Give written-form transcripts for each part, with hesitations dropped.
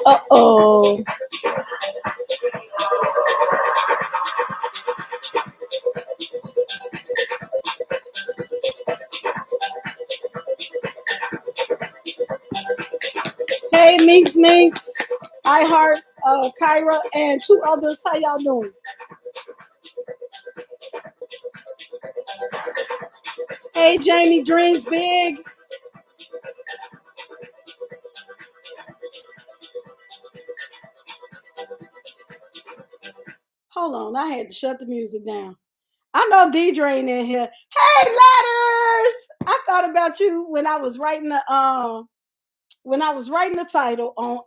Uh-oh. Hey, Minx Minx, I Heart, Kyra, and two others. How y'all doing? Hey, Jamie Dreams Big. Hold on, I had to shut the music down. I know Deidre ain't in here. Hey, letters! I thought about you when I was writing the title on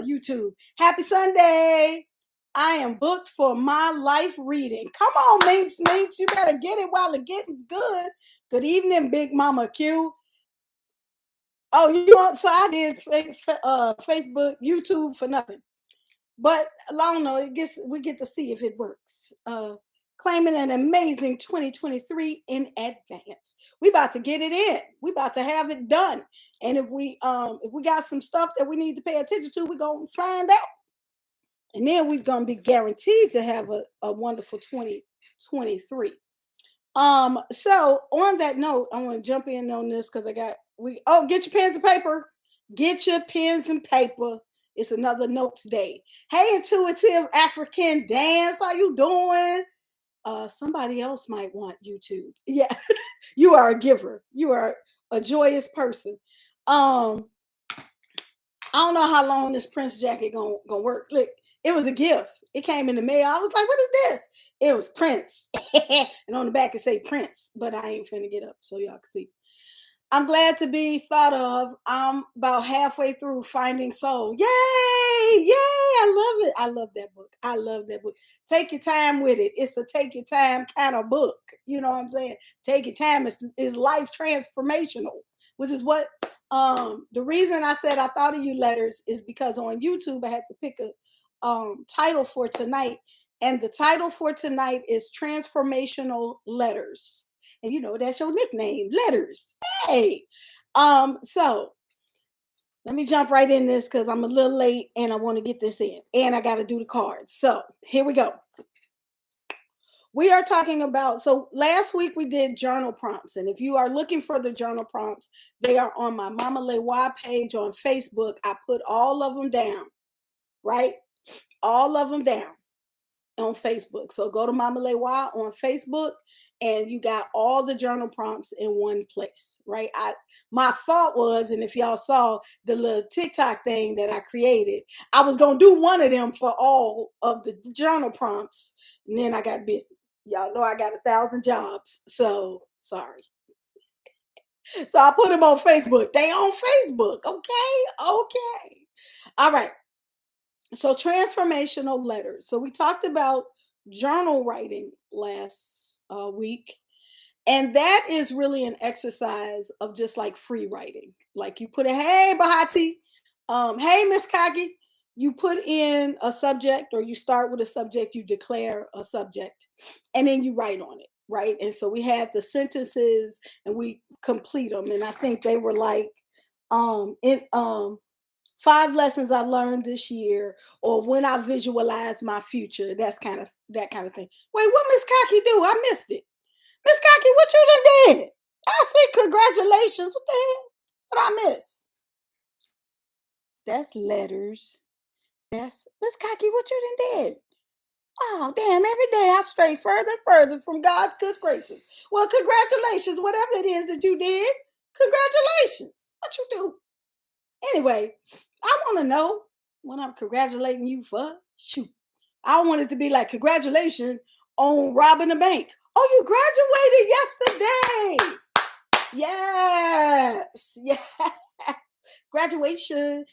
YouTube. Happy Sunday! I am booked for my life reading. Come on, Minx Minx, you better get it while the getting's good. Good evening, Big Mama Q. Oh, you want? So I did Facebook, YouTube for nothing. But I don't know. We get to see if it works. Claiming an amazing 2023 in advance. We about to get it in. We about to have it done. And if we got some stuff that we need to pay attention to, we're gonna find out. And then we're gonna be guaranteed to have a wonderful 2023. So on that note, I want to jump in on this because get your pens and paper. Get your pens and paper. It's another notes day. Hey, intuitive African dance, how you doing? Somebody else might want YouTube. Yeah, you are a giver. You are a joyous person. I don't know how long this Prince jacket gonna work. Look, it was a gift. It came in the mail. I was like, what is this? It was Prince. And on the back it say Prince, but I ain't finna get up so y'all can see. I'm glad to be thought of. I'm about halfway through Finding Soul. Yay! Yay! I love it. I love that book. I love that book. Take your time with it. It's a take your time kind of book. You know what I'm saying? Take your time is life transformational, which is what the reason I said I thought of you letters is because on YouTube I had to pick a title for tonight. And the title for tonight is Transformational Letters. And you know, that's your nickname, letters. Hey. So let me jump right in this because I'm a little late and I want to get this in. And I got to do the cards. So here we go. We are talking about, so last week we did journal prompts. And if you are looking for the journal prompts, they are on my Mama Lewa page on Facebook. I put all of them down, right? All of them down on Facebook. So go to Mama Lewa on Facebook and you got all the journal prompts in one place, right? My thought was, and if y'all saw the little TikTok thing that I created, I was gonna do one of them for all of the journal prompts, and then I got busy. Y'all know I got 1,000 jobs, so sorry. So I put them on Facebook. They on Facebook, okay. All right. So transformational letters. So we talked about journal writing last week, and that is really an exercise of just like free writing. Like you put a hey Bahati, hey Miss Kaki, you put in a subject or you start with a subject, you declare a subject, and then you write on it, right? And so we had the sentences and we complete them, and I think they were like in 5 lessons I learned this year, or when I visualize my future. That kind of thing. Wait, what Miss Cocky do? I missed it. Miss Cocky, what you done did? I say congratulations. What the hell? What I miss? That's letters. That's Miss Cocky, what you done did? Oh, damn, every day I stray further and further from God's good graces. Well, congratulations, whatever it is that you did. Congratulations. What you do? Anyway, I want to know what I'm congratulating you for. Shoot. I want it to be like, congratulations on robbing the bank. Oh, you graduated yesterday. Yes. Yeah. Graduation.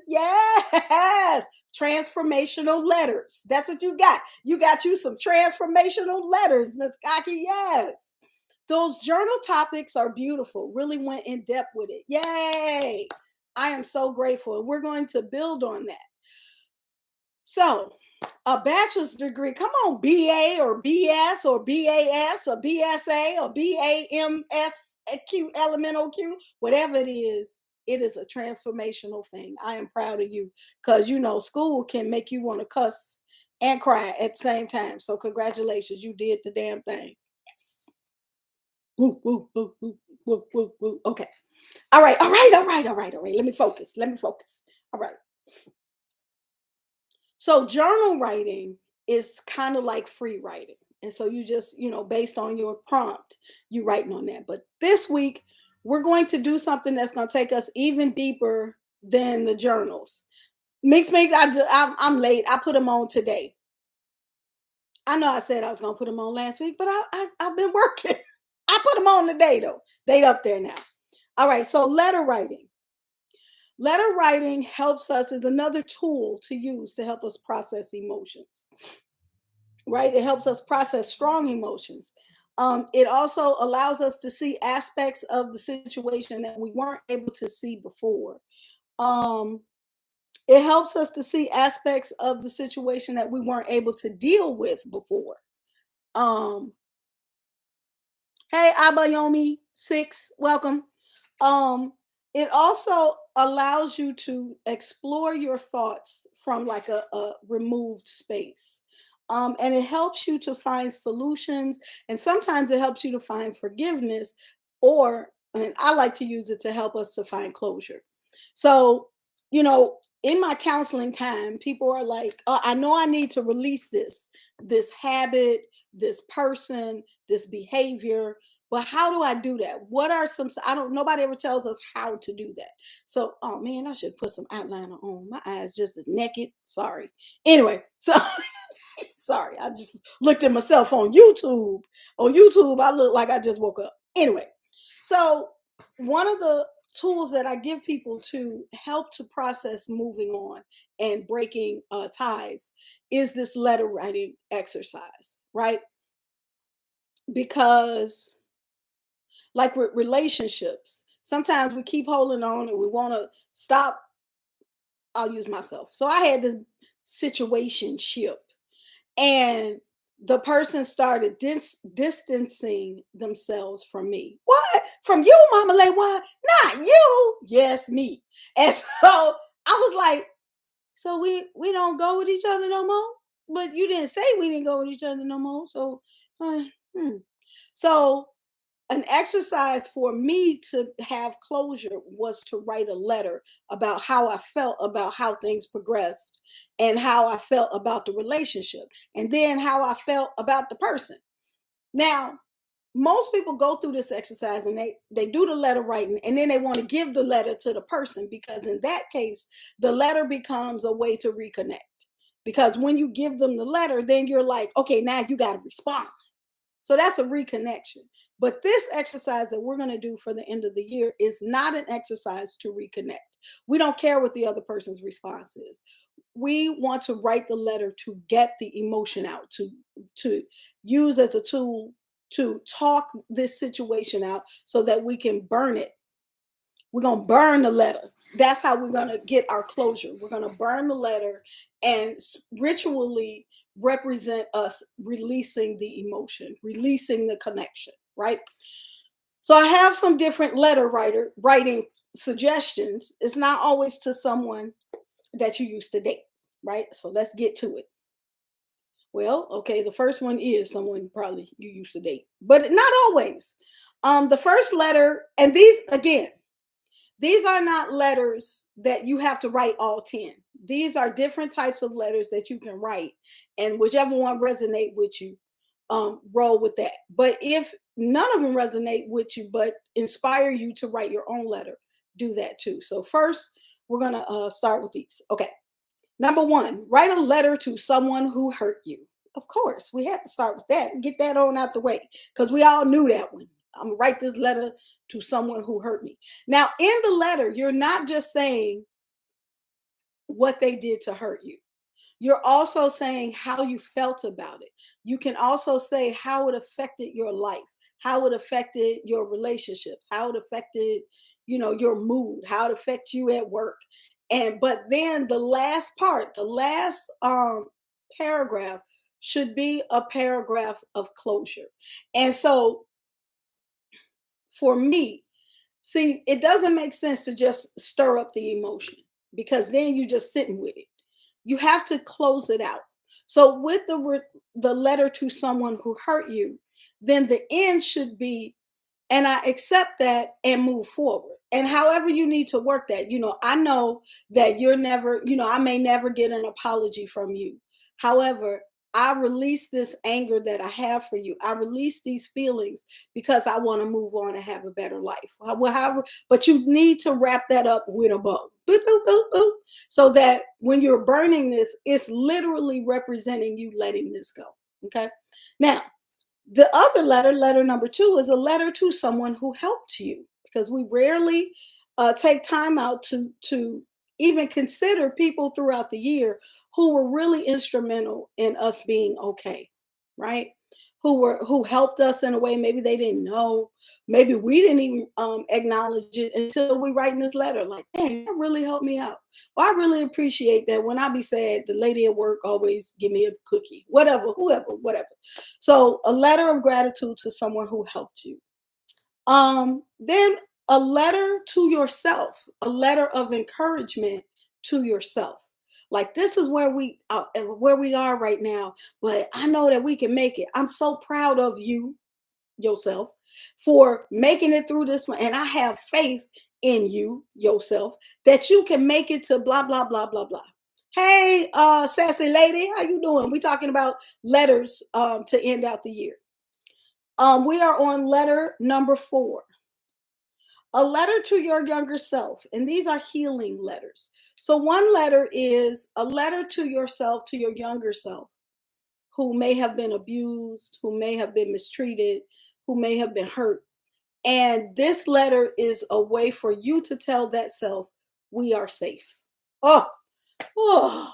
Yes. Transformational letters. That's what you got. You got you some transformational letters, Miss Cocky. Yes. Those journal topics are beautiful. Really went in depth with it. Yay. I am so grateful. We're going to build on that. So, a bachelor's degree, come on, BA or BS or BAS or BSA or BAMSQ, elemental Q, whatever it is it is a transformational thing. I am proud of you because school can make you want to cuss and cry at the same time. So congratulations, you did the damn thing. Yes. Woo, woo, woo, woo, woo, woo, woo. Okay. All right, all right, all right, all right, all right. Let me focus. Let me focus. All right. So journal writing is kind of like free writing. And so you just, based on your prompt, you writing on that. But this week, we're going to do something that's going to take us even deeper than the journals. Mix. I'm late. I put them on today. I know I said I was going to put them on last week, but I've been working. I put them on today, though. They up there now. All right. So letter writing. Letter writing helps us is another tool to use to help us process emotions, right? It helps us process strong emotions. It also allows us to see aspects of the situation that we weren't able to see before. Um, it helps us to see aspects of the situation that we weren't able to deal with before. Um, hey, Abayomi 6, welcome. Um, it also allows you to explore your thoughts from like a removed space. And it helps you to find solutions, and sometimes it helps you to find forgiveness, and I like to use it to help us to find closure. So, in my counseling time, people are like, I know I need to release this habit, this person, this behavior, but how do I do that? What are some, I don't, nobody ever tells us how to do that. So, oh man, I should put some eyeliner on. My eyes just naked. Sorry. Anyway, so sorry, I just looked at myself on YouTube. On YouTube, I look like I just woke up. Anyway, so one of the tools that I give people to help to process moving on and breaking ties is this letter writing exercise, right? Because like with relationships, sometimes we keep holding on and we want to stop. I'll use myself. So I had this situationship, and the person started distancing themselves from me. What? From you, Mama Lay? What? Not you. Yes, me. And so I was like, so we don't go with each other no more. But you didn't say we didn't go with each other no more. So, uh, hmm. So an exercise for me to have closure was to write a letter about how I felt about how things progressed and how I felt about the relationship and then how I felt about the person. Now, most people go through this exercise and they do the letter writing and then they want to give the letter to the person, because in that case the letter becomes a way to reconnect, because when you give them the letter then you're like, okay, now you got to respond. So that's a reconnection. But this exercise that we're going to do for the end of the year is not an exercise to reconnect. We don't care what the other person's response is. We want to write the letter to get the emotion out, to use as a tool to talk this situation out so that we can burn it. We're going to burn the letter. That's how we're going to get our closure. We're going to burn the letter and ritually represent us releasing the emotion, releasing the connection, right? So I have some different writing suggestions. It's not always to someone that you used to date, right? So let's get to it. Well, okay, the first one is someone probably you used to date, but not always. The first letter, and these are not letters that you have to write all 10. These are different types of letters that you can write, and whichever one resonate with you, roll with that. But if none of them resonate with you but inspire you to write your own letter, do that too. So first, we're going to start with these. Okay. Number 1, write a letter to someone who hurt you. Of course, we had to start with that and get that on out the way because we all knew that one. I'm going to write this letter to someone who hurt me. Now, in the letter, you're not just saying what they did to hurt you. You're also saying how you felt about it. You can also say how it affected your life, how it affected your relationships, how it affected, your mood, how it affects you at work. But then the last part, the last paragraph should be a paragraph of closure. And so for me, See, it doesn't make sense to just stir up the emotion because then you're just sitting with it. You have to close it out. So with the letter to someone who hurt you, then the end should be, and I accept that and move forward. And however you need to work that, I know that you're never, I may never get an apology from you. However, I release this anger that I have for you. I release these feelings because I want to move on and have a better life. But you need to wrap that up with a bow. Boop, boop, boop, boop, so that when you're burning this, it's literally representing you letting this go. Okay. Now, the other letter, letter number two, is a letter to someone who helped you, because we rarely take time out to even consider people throughout the year who were really instrumental in us being okay, right? Who helped us in a way maybe they didn't know, maybe we didn't even acknowledge it until we write in this letter. Like, hey, that really helped me out. Well, I really appreciate that. When I be sad, the lady at work always give me a cookie, whatever, whoever, whatever. So a letter of gratitude to someone who helped you. Then a letter to yourself, a letter of encouragement to yourself. Like, this is where we are right now, but I know that we can make it. I'm so proud of you, yourself, for making it through this one, and I have faith in you, yourself, that you can make it to blah blah blah blah blah. Hey, sassy lady, how you doing? We talking about letters to end out the year. We are on letter number 4. A letter to your younger self. And these are healing letters. So one letter is a letter to yourself, to your younger self, who may have been abused, who may have been mistreated, who may have been hurt. And this letter is a way for you to tell that self, we are safe. Oh, oh.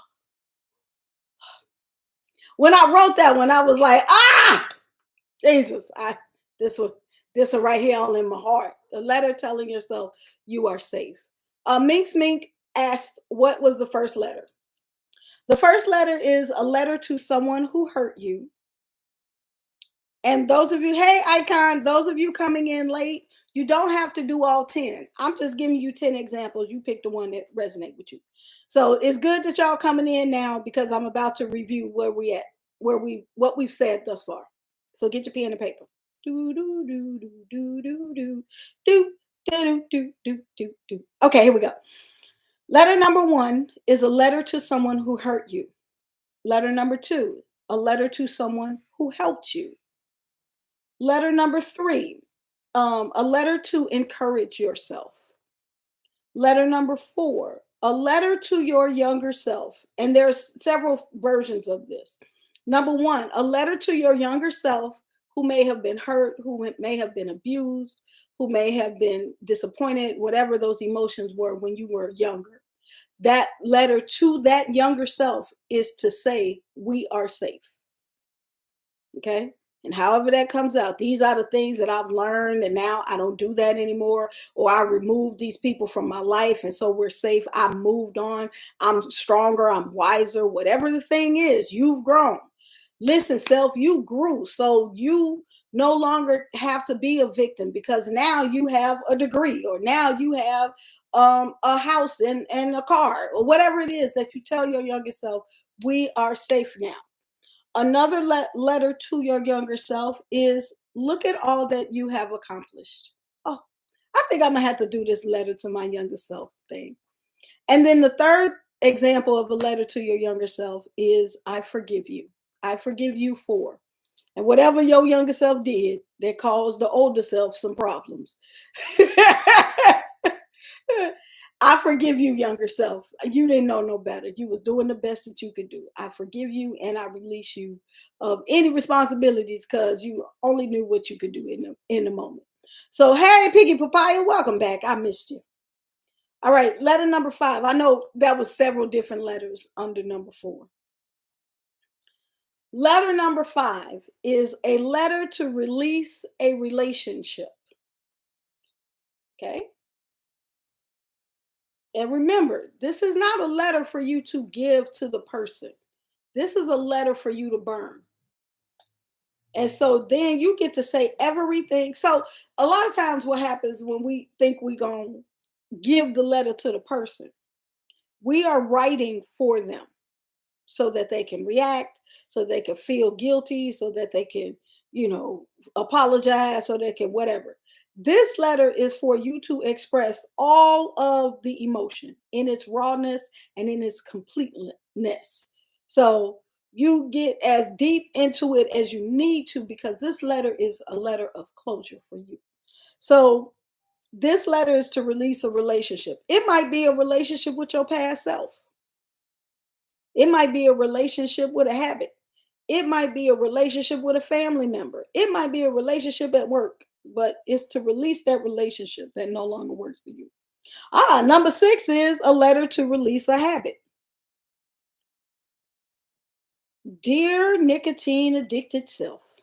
When I wrote that one, I was like, Jesus, this one right here all in my heart. The letter telling yourself you are safe. Minx Mink asked, what was the first letter? The first letter is a letter to someone who hurt you. And those of you, hey, Icon, those of you coming in late, you don't have to do all 10. I'm just giving you 10 examples. You pick the one that resonate with you. So it's good that y'all coming in now, because I'm about to review where we at, what we've said thus far. So get your pen and paper. Do do do do do do do do do do do do do. Okay, here we go. Letter number 1 is a letter to someone who hurt you. Letter number 2, a letter to someone who helped you. Letter number 3, a letter to encourage yourself. Letter number 4, a letter to your younger self. And there's several versions of this. Number 1, a letter to your younger self who may have been hurt, who may have been abused, who may have been disappointed, whatever those emotions were when you were younger. That letter to that younger self is to say, we are safe. Okay? And however that comes out, these are the things that I've learned, and now I don't do that anymore, or I removed these people from my life, and so we're safe. I moved on. I'm stronger. I'm wiser. Whatever the thing is, you've grown. Listen, self, you grew. So you no longer have to be a victim, because now you have a degree, or now you have a house and a car, or whatever it is that you tell your younger self, we are safe now. Another letter to your younger self is, look at all that you have accomplished. Oh, I think I'm going to have to do this letter to my younger self thing. And then the third example of a letter to your younger self is, I forgive you. I forgive you for. And whatever your younger self did that caused the older self some problems. I forgive you, younger self. You didn't know no better. You was doing the best that you could do. I forgive you, and I release you of any responsibilities, because you only knew what you could do in the moment. So, Harry Piggy Papaya, welcome back. I missed you. All right, letter number 5. I know that was several different letters under number 4. Letter number 5 is a letter to release a relationship. Okay. And remember, this is not a letter for you to give to the person. This is a letter for you to burn. And so then you get to say everything. So a lot of times what happens when we think we going to give the letter to the person, we are writing for them so that they can react, so they can feel guilty, so that they can, you know, apologize, so they can whatever. This letter is for you to express all of the emotion in its rawness and in its completeness. So you get as deep into it as you need to, because this letter is a letter of closure for you. So this letter is to release a relationship. It might be a relationship with your past self. It might be a relationship with a habit. It might be a relationship with a family member. It might be a relationship at work, but it's to release that relationship that no longer works for you. Number 6 is a letter to release a habit. Dear nicotine addicted self,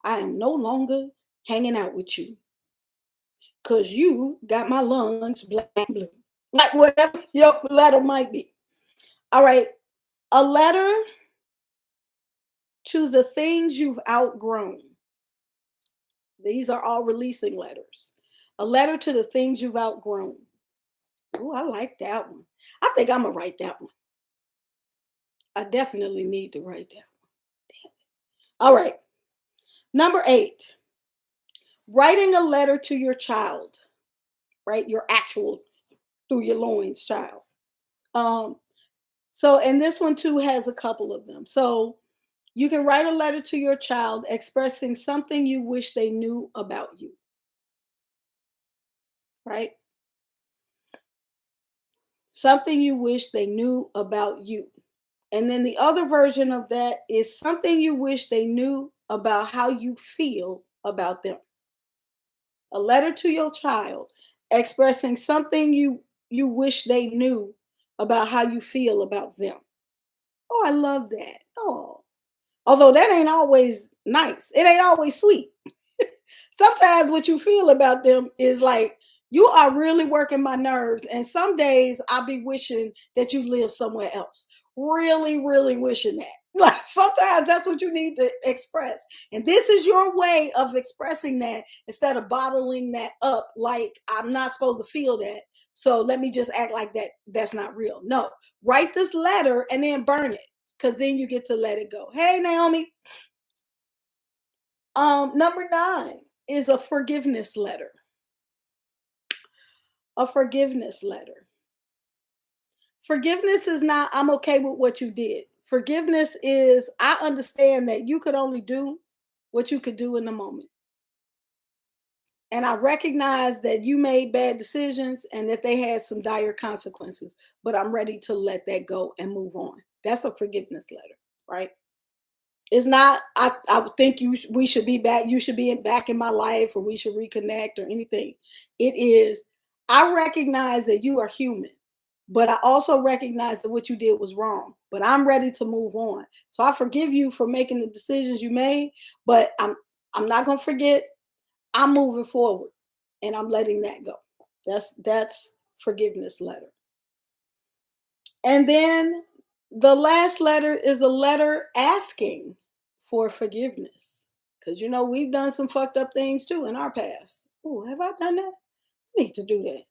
I am no longer hanging out with you because you got my lungs black and blue. Like whatever your letter might be. All right. A letter to the things you've outgrown. These are all releasing letters. A letter to the things you've outgrown. Oh, I like that one. I think I'm going to write that one. I definitely need to write that one. All right. Number 8, writing a letter to your child, right? Your actual, through your loins child. And this one too has a couple of them. So you can write a letter to your child expressing something you wish they knew about you, right? Something you wish they knew about you. And then the other version of that is something you wish they knew about how you feel about them. A letter to your child expressing something you wish they knew about how you feel about them. Oh, I love that. Oh. Although that ain't always nice. It ain't always sweet. Sometimes what you feel about them is like, you are really working my nerves. And some days I'll be wishing that you live somewhere else. Really, really wishing that. Like sometimes that's what you need to express. And this is your way of expressing that instead of bottling that up like I'm not supposed to feel that. So let me just act like that's not real. No, write this letter and then burn it, because then you get to let it go. Hey, Naomi. Number 9 is a forgiveness letter. A forgiveness letter. Forgiveness is not, I'm okay with what you did. Forgiveness is, I understand that you could only do what you could do in the moment. And I recognize that you made bad decisions and that they had some dire consequences, but I'm ready to let that go and move on. That's a forgiveness letter, right? It's not, I think we should be back, you should be back in my life, or we should reconnect or anything. It is, I recognize that you are human, but I also recognize that what you did was wrong, but I'm ready to move on. So I forgive you for making the decisions you made, but I'm not going to forget. I'm moving forward and I'm letting that go. That's forgiveness letter. And then the last letter is a letter asking for forgiveness. Because, we've done some fucked up things too in our past. Oh, have I done that? I need to do that.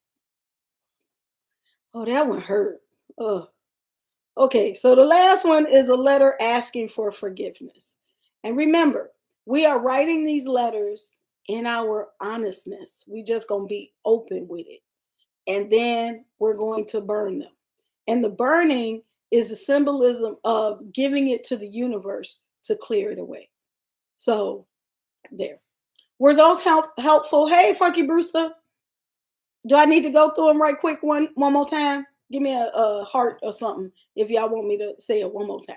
Oh, that one hurt. Oh, okay. So the last one is a letter asking for forgiveness. And remember, we are writing these letters in our honestness. We just going to be open with it. And then we're going to burn them. And the burning is a symbolism of giving it to the universe to clear it away. So there. Were those helpful? Hey, Funky Brewster. Do I need to go through them right quick one more time? Give me a heart or something if y'all want me to say it one more time.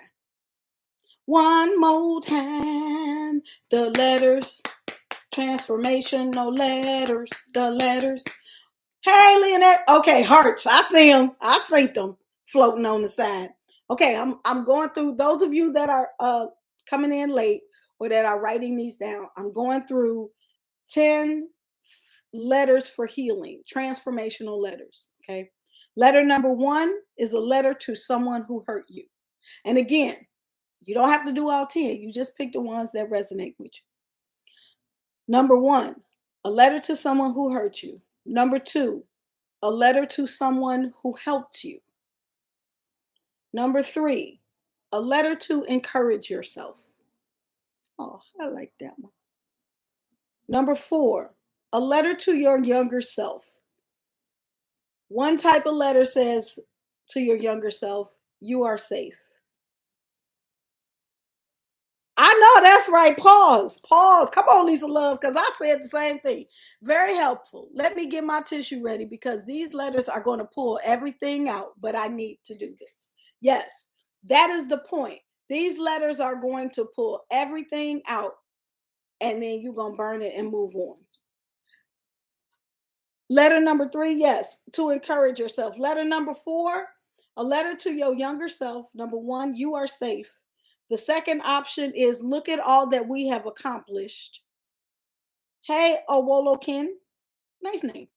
One more time. The letters. Transformational letters. The letters. Hey, Leonette. Okay, hearts. I see them. I see them floating on the side. Okay, I'm going through those of you that are coming in late or that are writing these down. I'm going through 10 letters for healing, transformational letters. Okay. Letter number 1 is a letter to someone who hurt you. And again, You don't have to do all 10. You just pick the ones that resonate with you. Number one, a letter to someone who hurt you. Number two, a letter to someone who helped you. Number three, a letter to encourage yourself. Oh, I like that one. Number four, a letter to your younger self. One type of letter says to your younger self, you are safe. I know that's right. Pause. Pause. Come on, Lisa Love, because I said the same thing. Very helpful. Let me get my tissue ready because these letters are going to pull everything out, but I need to do this. Yes, that is the point. These letters are going to pull everything out, and then you're going to burn it and move on. Letter number three, yes, to encourage yourself. Letter number four, a letter to your younger self. Number one, you are safe. The second option is look at all that we have accomplished. Hey, Owolokin, nice name.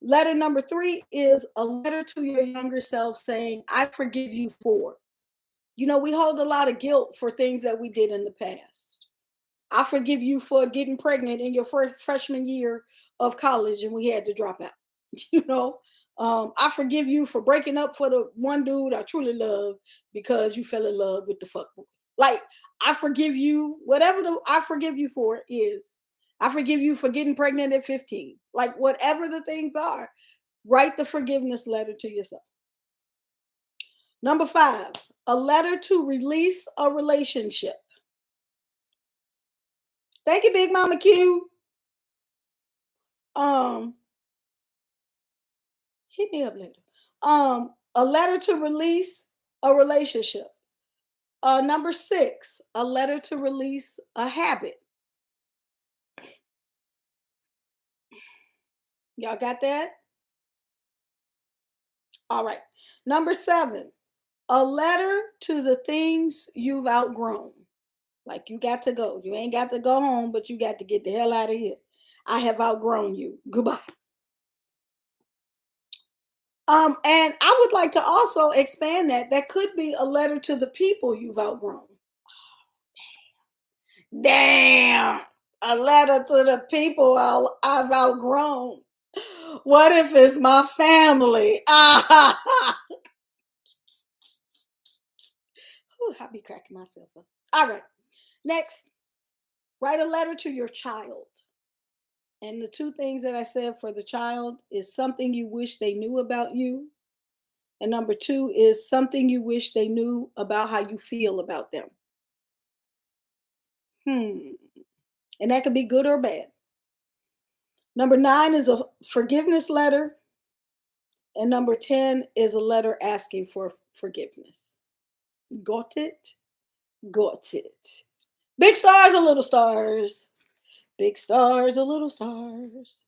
Letter number three is a letter to your younger self saying, I forgive you for. You know, we hold a lot of guilt for things that we did in the past. I forgive you for getting pregnant in your first freshman year of college and we had to drop out. You know, I forgive you for breaking up for the one dude I truly love because you fell in love with the fuck boy. Like, I forgive you, whatever the I forgive you for is. I forgive you for getting pregnant at 15. Like, whatever the things are, write the forgiveness letter to yourself. Number five, a letter to release a relationship. Thank you, Big Mama Q. Um, Hit me up later. A letter to release a relationship. Number six, a letter to release a habit. Y'all got that? All right. Number seven, a letter to the things you've outgrown. Like you got to go. You ain't got to go home, but you got to get the hell out of here. I have outgrown you. Goodbye. And I would like to also expand that. That could be a letter to the people you've outgrown. Damn. A letter to the people I've outgrown. What if it's my family? I'll be cracking myself up. All right. Next, write a letter to your child. And the two things that I said for the child is something you wish they knew about you. And number two is something you wish they knew about how you feel about them. And that could be good or bad. Number nine is a forgiveness letter. And number 10 is a letter asking for forgiveness. Got it? Got it. Big stars or little stars? Big stars or little stars?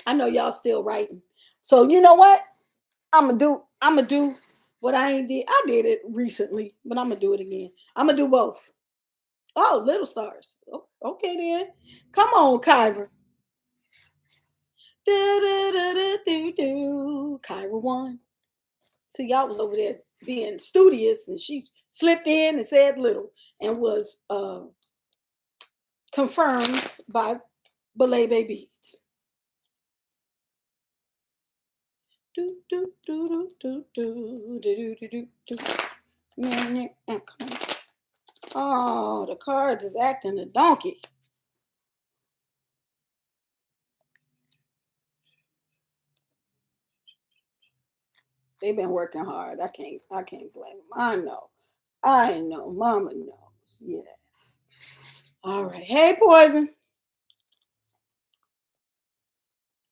I know y'all still writing. So you know what? I'm gonna do what I ain't did. I did it recently, but I'm gonna do it again. I'm gonna do both. Oh, little stars. Oh, okay then. Come on, Kyra. Kyra won. See, y'all was over there being studious, and she slipped in and said little, and was confirmed by Belay Beads. Do do do do do do do do do do. Come on. Oh, the cards is acting a donkey. They've been working hard. I can't blame them. I know. Mama knows. Yeah. All right. Hey, Poison.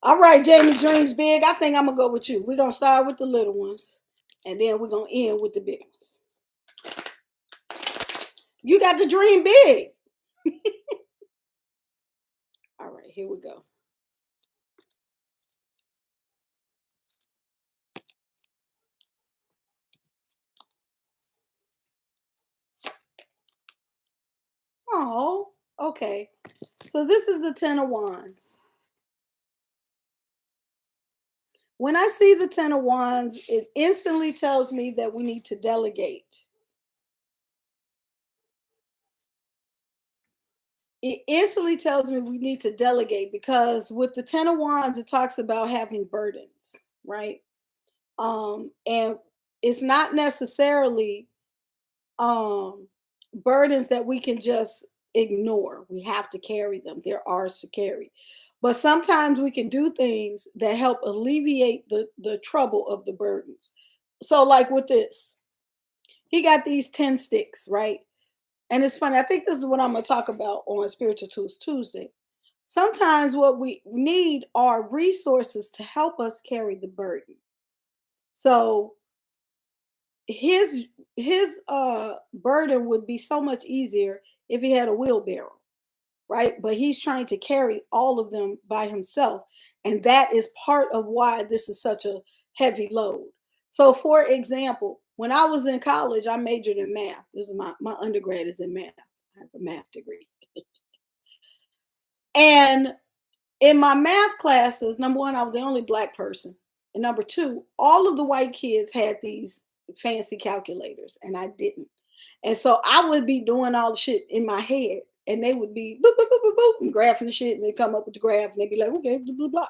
All right, Jamie Dreams Big. I think I'm gonna go with you. We're gonna start with the little ones, and then we're gonna end with the big ones. You got to dream big. All right, here we go. Oh, okay. So this is the Ten of Wands. When I see the Ten of Wands, it instantly tells me that we need to delegate. It instantly tells me we need to delegate because with the Ten of Wands, it talks about having burdens, right? And it's not necessarily um burdens that we can just ignore. We have to carry them. They're ours to carry. But sometimes we can do things that help alleviate the trouble of the burdens. So like with this, he got these 10 sticks, right? And it's funny. I think this is what I'm going to talk about on Spiritual Tools Tuesday. Sometimes what we need are resources to help us carry the burden. So his his burden would be so much easier if he had a wheelbarrow, right? But he's trying to carry all of them by himself, and that is part of why this is such a heavy load. So for example, when I was in college, I majored in math. This is my undergrad is in math. I have a math degree. And in my math classes, number one, I was the only black person. And number two, all of the white kids had these fancy calculators, and I didn't. And so I would be doing all the shit in my head, and they would be boop, boop, boop, boop, boop, and graphing the shit, and they come up with the graph, and they'd be like, okay, blah, blah, blah.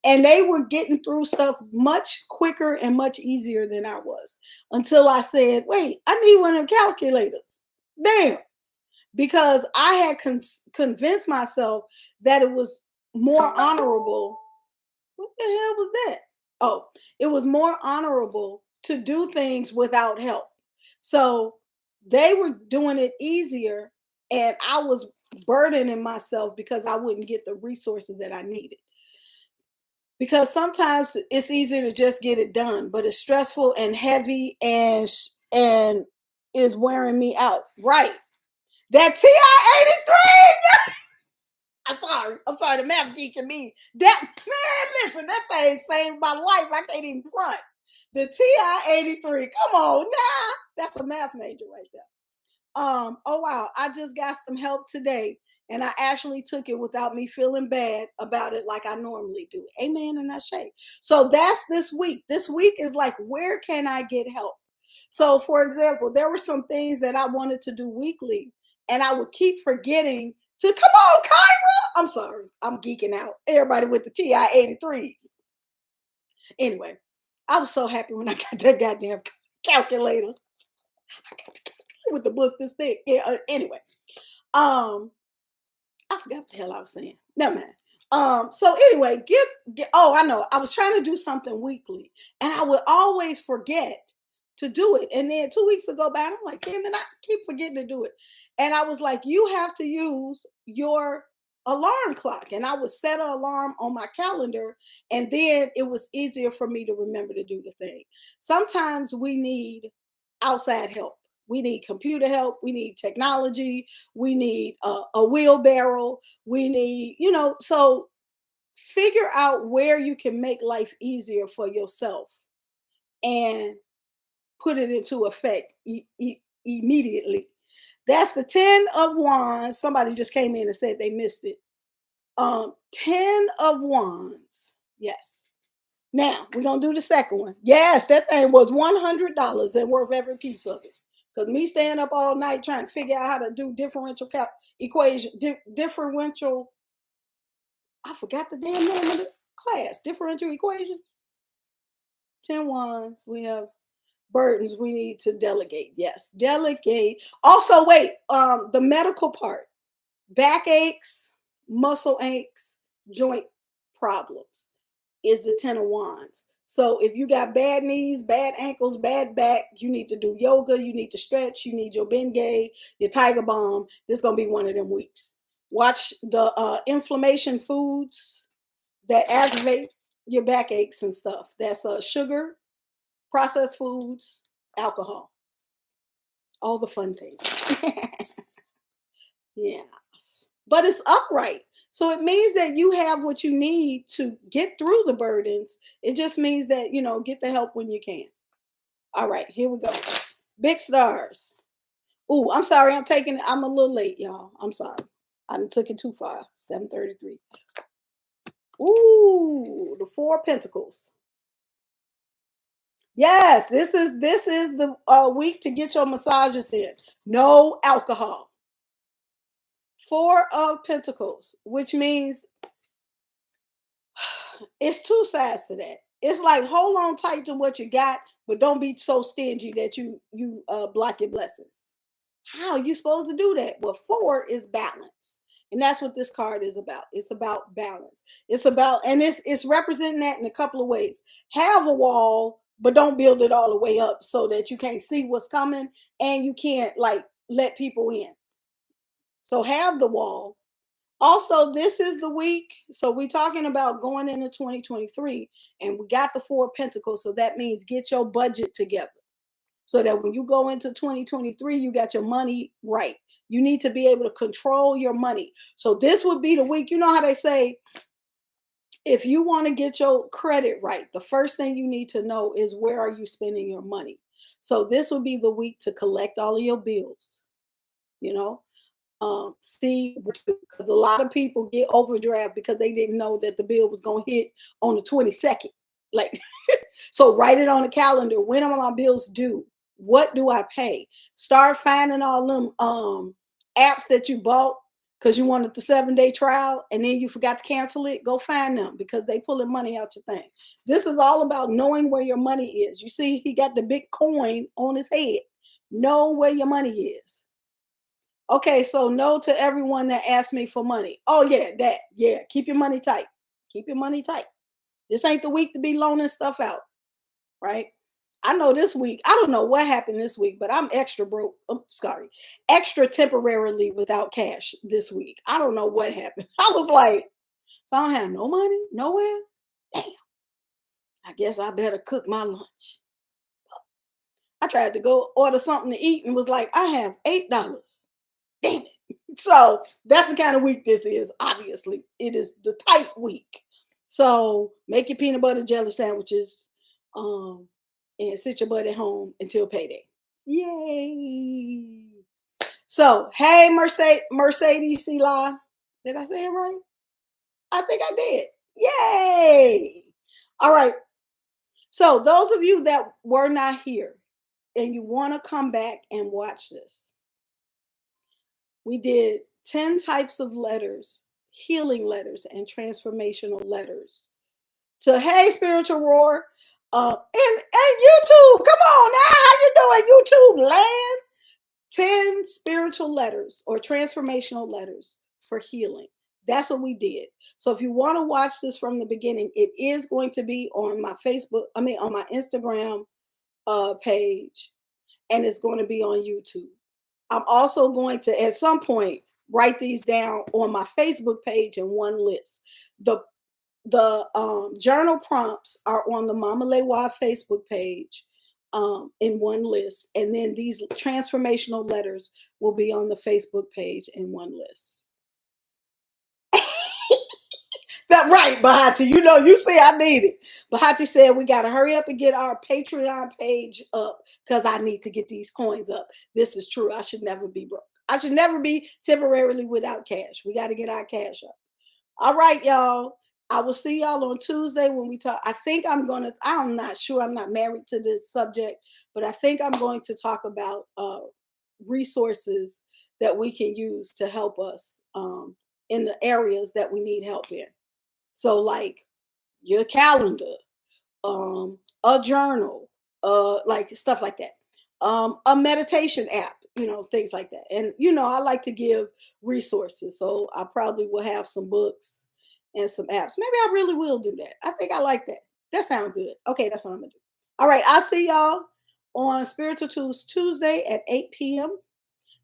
And they were getting through stuff much quicker and much easier than I was until I said, wait, I need one of them calculators. Damn, because I had convinced myself that it was more honorable. What the hell was that? Oh, it was more honorable to do things without help. So they were doing it easier, and I was burdening myself because I wouldn't get the resources that I needed. Because sometimes it's easier to just get it done, but it's stressful and heavy and is wearing me out. Right. That TI 83. I'm sorry. I'm sorry. The math geek in me. That man, listen, that thing saved my life. I can't even front. The TI 83. Come on now. That's a math major right there. Oh wow, I just got some help today. And I actually took it without me feeling bad about it like I normally do. Amen and I shake. So that's this week. This week is like, where can I get help? So, for example, there were some things that I wanted to do weekly, and I would keep forgetting to come on, Kyra. I'm sorry, I'm geeking out. Everybody with the TI 83s. Anyway, I was so happy when I got that goddamn calculator. I got the calculator with the book this thick. Yeah. Anyway, um, I forgot what the hell I was saying. Never mind. So anyway, get oh, I know. I was trying to do something weekly, and I would always forget to do it. And then 2 weeks ago back, I'm like, damn it, I keep forgetting to do it. And I was like, you have to use your alarm clock. And I would set an alarm on my calendar, and then it was easier for me to remember to do the thing. Sometimes we need outside help. We need computer help. We need technology. We need a wheelbarrow. We need, so figure out where you can make life easier for yourself and put it into effect immediately. That's the 10 of Wands. Somebody just came in and said they missed it. 10 of Wands. Yes. Now we're gonna do the second one. Yes, that thing was $100 and worth every piece of it. Because me staying up all night trying to figure out how to do differential equation, differential. I forgot the damn name of the class. Differential equations. 10 wands. We have burdens we need to delegate. Yes, delegate. Also, wait. The medical part: back aches, muscle aches, joint problems is the 10 of wands. So if you got bad knees, bad ankles, bad back, you need to do yoga, you need to stretch, you need your Bengay, your Tiger Balm. This is going to be one of them weeks. Watch the inflammation foods that aggravate your backaches and stuff. That's sugar, processed foods, alcohol, all the fun things. Yes. But it's upright. So it means that you have what you need to get through the burdens. It just means that, get the help when you can. All right, here we go. Big stars. Ooh, I'm sorry. I'm a little late, y'all. I'm sorry. I took it too far. 7:33. Ooh, the 4 of Pentacles. Yes, this is the week to get your massages in. No alcohol. Four of Pentacles, which means it's two sides to that. It's like hold on tight to what you got, but don't be so stingy that you block your blessings. How are you supposed to do that? Well, four is balance. And that's what this card is about. It's about balance. It's about, and it's representing that in a couple of ways. Have a wall, but don't build it all the way up so that you can't see what's coming and you can't like let people in. So have the wall. Also, this is the week. So we're talking about going into 2023, and we got the Four of Pentacles. So that means get your budget together so that when you go into 2023, you got your money right. You need to be able to control your money. So this would be the week. You know how they say, if you want to get your credit right, the first thing you need to know is where are you spending your money. So this would be the week to collect all of your bills, you know, see, because a lot of people get overdraft because they didn't know that the bill was going to hit on the 22nd. Like, so write it on the calendar. When are my bills due? What do I pay? Start finding all them apps that you bought because you wanted the 7-day trial and then you forgot to cancel it. Go find them because they pulling money out your thing. This is all about knowing where your money is. You see, he got the big coin on his head. Know where your money is. Okay, so no to everyone that asked me for money. Oh yeah, that yeah. Keep your money tight. Keep your money tight. This ain't the week to be loaning stuff out, right? I know this week. I don't know what happened this week, but I'm extra broke. Oh, sorry, extra temporarily without cash this week. I don't know what happened. I was like, so I don't have no money nowhere. Damn. I guess I better cook my lunch. I tried to go order something to eat and was like, I have $8. Damn it. So that's the kind of week this is. Obviously, it is the tight week. So make your peanut butter jelly sandwiches, um, and sit your butt at home until payday. Yay! So hey, Mercedes Sela, did I say it right? I think I did. Yay! All right. So those of you that were not here and you want to come back and watch this, we did 10 types of letters, healing letters, and transformational letters. So, hey, Spiritual Roar. And YouTube, come on now. How you doing, YouTube land? 10 spiritual letters or transformational letters for healing. That's what we did. So if you want to watch this from the beginning, it is going to be on my Facebook, on my Instagram page, and it's going to be on YouTube. I'm also going to, at some point, write these down on my Facebook page in one list. The journal prompts are on the Mama Lewa Facebook page in one list, and then these transformational letters will be on the Facebook page in one list. That right, Bahati. You know, you see, I need it. Bahati said we got to hurry up and get our Patreon page up because I need to get these coins up. This is true. I should never be broke. I should never be temporarily without cash. We got to get our cash up. All right, y'all. I will see y'all on Tuesday when we talk. I think I'm not sure. I'm not married to this subject, but I think I'm going to talk about resources that we can use to help us in the areas that we need help in. So, like your calendar, a journal, like stuff like that, a meditation app, things like that. And I like to give resources, so I probably will have some books and some apps. Maybe I really will do that. I think I like that. That sounds good. Okay, that's what I'm gonna do. All right, I'll see y'all on Spiritual Tools Tuesday at 8 p.m.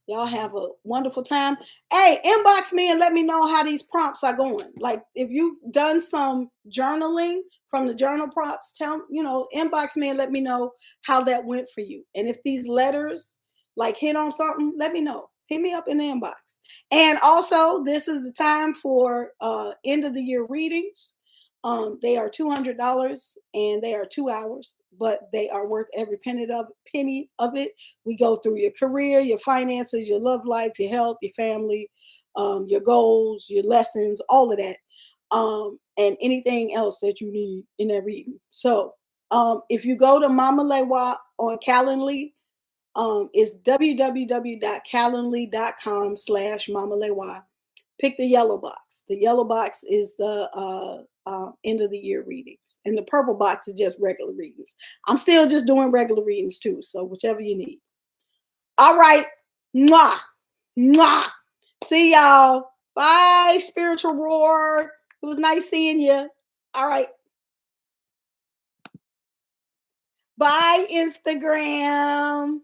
Y'all have a wonderful time. Hey, inbox me and let me know how these prompts are going. Like if you've done some journaling from the journal prompts, inbox me and let me know how that went for you. And if these letters like hit on something, let me know. Hit me up in the inbox. And also, this is the time for end of the year readings. They are $200 and they are 2 hours, but they are worth every penny of it. We go through your career, your finances, your love life, your health, your family, your goals, your lessons, all of that, and anything else that you need in that reading. So If you go to Mama Lewa on Calendly, it's www.calendly.com/Mama Lewa. Pick the yellow box. The yellow box is the end of the year readings, and the purple box is just regular readings. I'm still just doing regular readings too, so whichever you need. All right, mwah, mwah. See y'all. Bye, spiritual roar. It was nice seeing you. All right. Bye, Instagram.